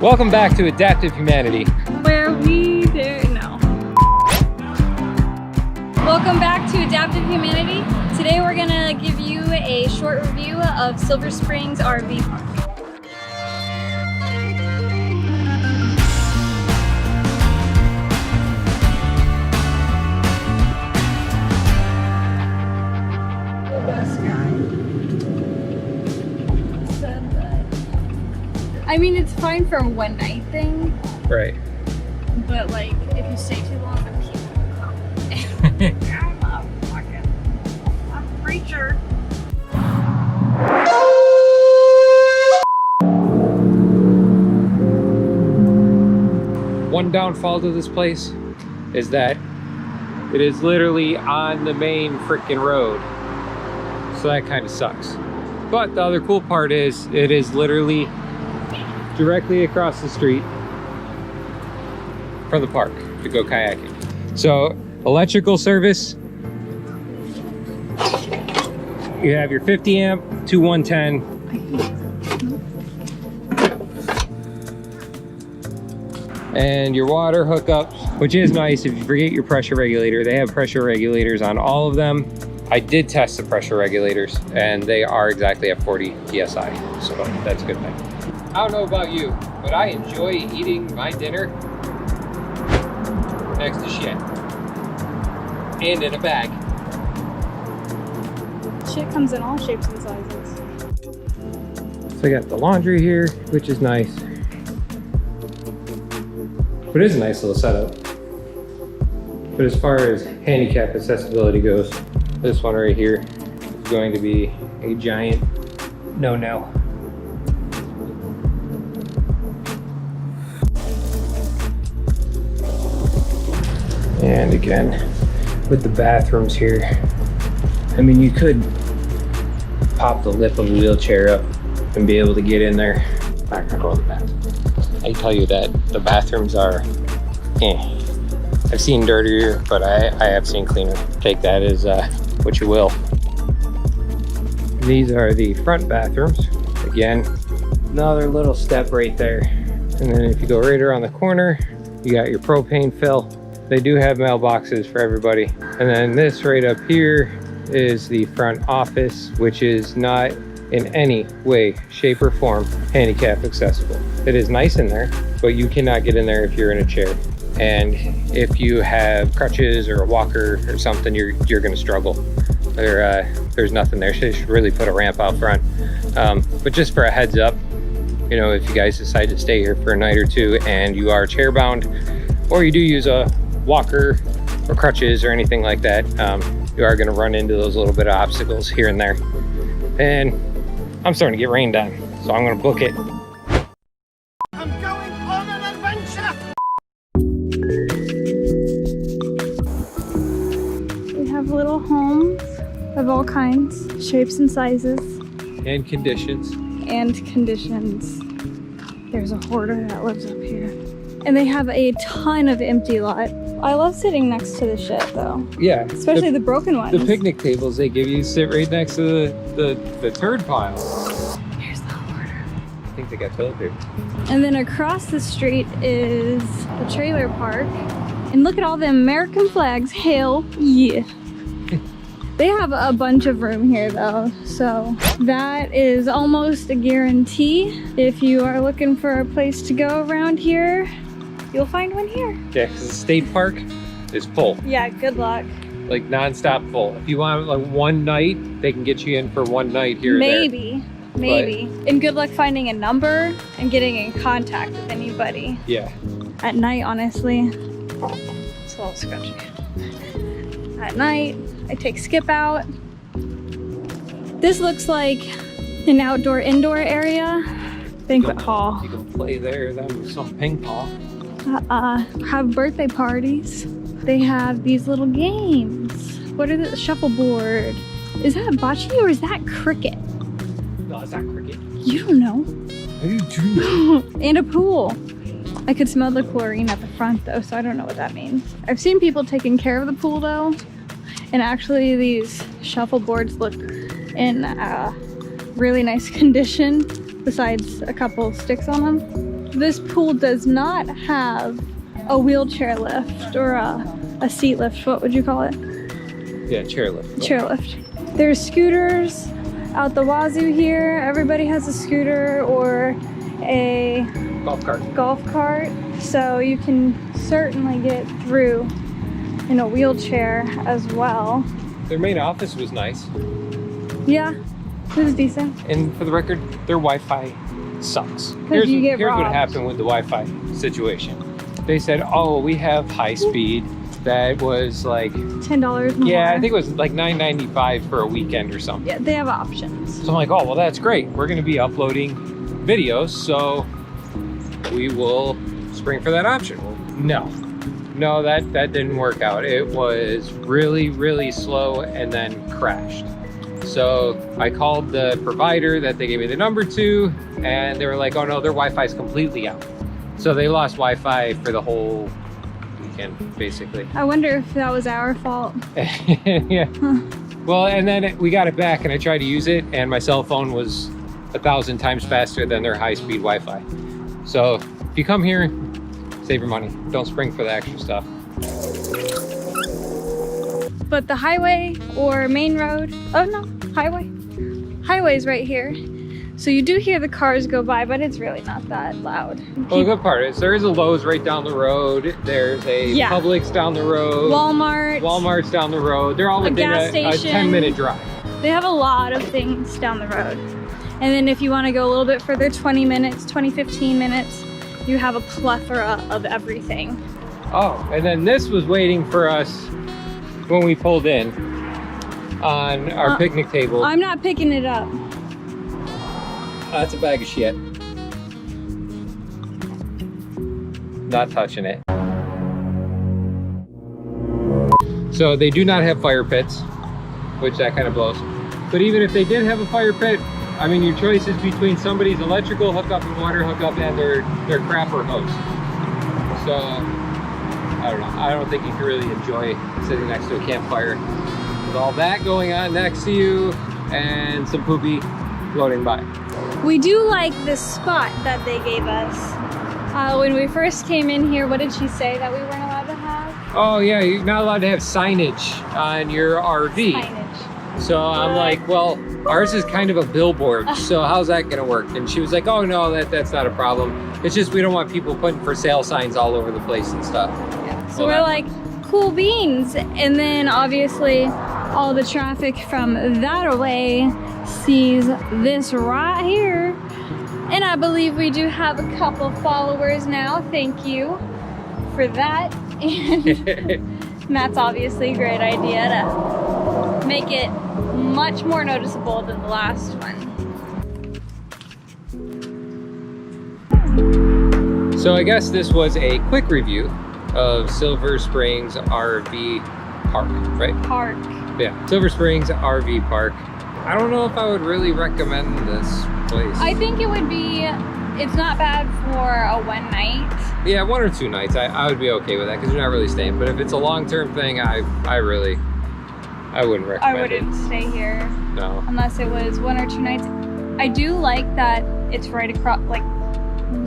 Welcome back to Adaptive Humanity. Where we dare no. Welcome back to Adaptive Humanity. Today we're gonna give you a short review of Silver Springs RV Park. I mean, it's fine for a one night thing. Right. But like, if you stay too long, then people will come. I'm a preacher. One downfall to this place is that it is literally on the main freaking road. So that kind of sucks. But the other cool part is it is literally directly across the street from the park to go kayaking. So electrical service, you have your 50 amp to 110. And your water hookups, which is nice if you forget your pressure regulator. They have pressure regulators on all of them. I did test the pressure regulators and they are exactly at 40 PSI, so that's a good thing. I don't know about you, but I enjoy eating my dinner next to shit and in a bag. Shit comes in all shapes and sizes. So I got the laundry here, which is nice. But it is a nice little setup. But as far as handicap accessibility goes, this one right here is going to be a giant no-no. And again, with the bathrooms here, I mean, you could pop the lip of a wheelchair up and be able to get in there. Not gonna go in the bathroom. I tell you that the bathrooms are, I've seen dirtier, but I have seen cleaner. Take that as what you will. These are the front bathrooms. Again, another little step right there. And then if you go right around the corner, you got your propane fill. They do have mailboxes for everybody. And then this right up here is the front office, which is not in any way, shape, or form handicap accessible. It is nice in there, but you cannot get in there if you're in a chair. And if you have crutches or a walker or something, you're gonna struggle. There's nothing there. They should really put a ramp out front. But just for a heads up, you know, if you guys decide to stay here for a night or two and you are chair bound, or you do use a walker or crutches or anything like that, you are going to run into those little bit of obstacles here and there. And I'm starting to get rained on, so I'm going to book it. I'm going on an adventure! We have little homes of all kinds, shapes and sizes. And conditions. And conditions. There's a hoarder that lives up here. And they have a ton of empty lot. I love sitting next to the shit though. Yeah. Especially the broken ones. The picnic tables they give you sit right next to the turd pile. Here's the hoarder. I think they got toilet paper. And then across the street is the trailer park. And look at all the American flags. Hell yeah. They have a bunch of room here though, so that is almost a guarantee. If you are looking for a place to go around here, you'll find one here. Yeah, because the state park is full. Yeah, good luck. Like non-stop full. If you want like one night, they can get you in for one night here or there. Maybe. And good luck finding a number and getting in contact with anybody. Yeah. At night, honestly, it's a little sketchy. At night, I take Skip out. This looks like an outdoor-indoor area. Banquet hall. You can play there, then some ping pong. Have birthday parties. They have these little games. What are the shuffleboard? Is that bocce or is that cricket? No, it's not cricket. You don't know. I do. And a pool. I could smell the chlorine at the front though, so I don't know what that means. I've seen people taking care of the pool though, and actually these shuffleboards look in really nice condition besides a couple sticks on them. this pool does not have a wheelchair lift or a seat lift. What would you call it? Yeah, chairlift. Chairlift. There's scooters out the wazoo here. Everybody has a scooter or a golf cart. So you can certainly get through in a wheelchair as well. Their main office was nice. Yeah, it was decent. And for the record, their Wi-Fi sucks. You get Here's what robbed. happened with the Wi-Fi situation. They said, oh, we have high speed. That was like, $10 more. yeah, I think it was like $9.95 for a weekend or something. Yeah, they have options. So I'm like, oh, well, that's great. We're going to be uploading videos, so we will spring for that option. No, that didn't work out. It was really, really slow and then crashed. So I called the provider that they gave me the number to, and they were like, oh no, their Wi-Fi is completely out. So they lost Wi-Fi for the whole weekend, basically. I wonder if that was our fault. Yeah. Well, and then we got it back and I tried to use it and my cell phone was 1,000 times faster than their high-speed Wi-Fi. So if you come here, save your money. Don't spring for the extra stuff. But the highway or main road, oh no, highway's right here. So you do hear the cars go by, but it's really not that loud. Well, the good part is there is a Lowe's right down the road. There's a Yeah. Publix down the road. Walmart's down the road. They're all within gas a station. 10-minute drive. They have a lot of things down the road. And then if you want to go a little bit further, 15 minutes, you have a plethora of everything. Oh, and then this was waiting for us when we pulled in on our picnic table. I'm not picking it up. That's a bag of shit. Not touching it. So they do not have fire pits, which that kind of blows. But even if they did have a fire pit, I mean, your choice is between somebody's electrical hookup and water hookup and their crapper hose. So, I don't know. I don't think you can really enjoy sitting next to a campfire with all that going on next to you and some poopy floating by. We do like this spot that they gave us. When we first came in here, what did she say that we weren't allowed to have? Oh yeah, you're not allowed to have signage on your RV. Signage. So I'm like, well, ours is kind of a billboard, so how's that gonna work? And she was like, oh no, that's not a problem. It's just we don't want people putting for sale signs all over the place and stuff. Yeah. So we're like, cool beans. And then obviously all the traffic from that away sees this right here. And I believe we do have a couple followers now. Thank you for that. And that's obviously a great idea to make it much more noticeable than the last one. So I guess this was a quick review of Silver Springs RV Park, right? Park. Yeah, Silver Springs RV Park. I don't know if I would really recommend this place. I think it would be, it's not bad for a one night. Yeah, 1 or 2 nights, I would be okay with that because you're not really staying. But if it's a long-term thing, I wouldn't recommend I wouldn't it. stay here No. unless it was 1 or 2 nights. I do like that it's right across, like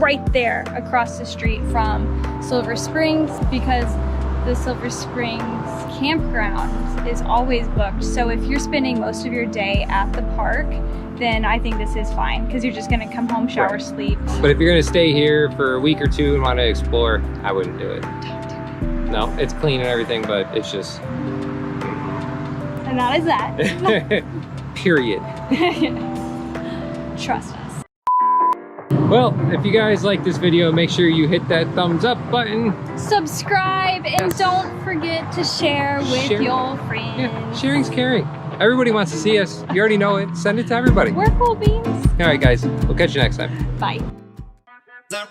right there across the street from Silver Springs, because the Silver Springs campground is always booked. So if you're spending most of your day at the park, then I think this is fine because you're just gonna come home, shower, Right. sleep. But if you're gonna stay here for a week or 2 and want to explore, I wouldn't do it. No, it's clean and everything, but it's just And that is that. period. Trust us. Well, if you guys like this video, make sure you hit that thumbs up button. Subscribe and Yes. don't forget to share with Share. your friends. Yeah, sharing's caring. Everybody wants to see us. You already know it. Send it to everybody. We're cool beans. All right, guys. We'll catch you next time. Bye. The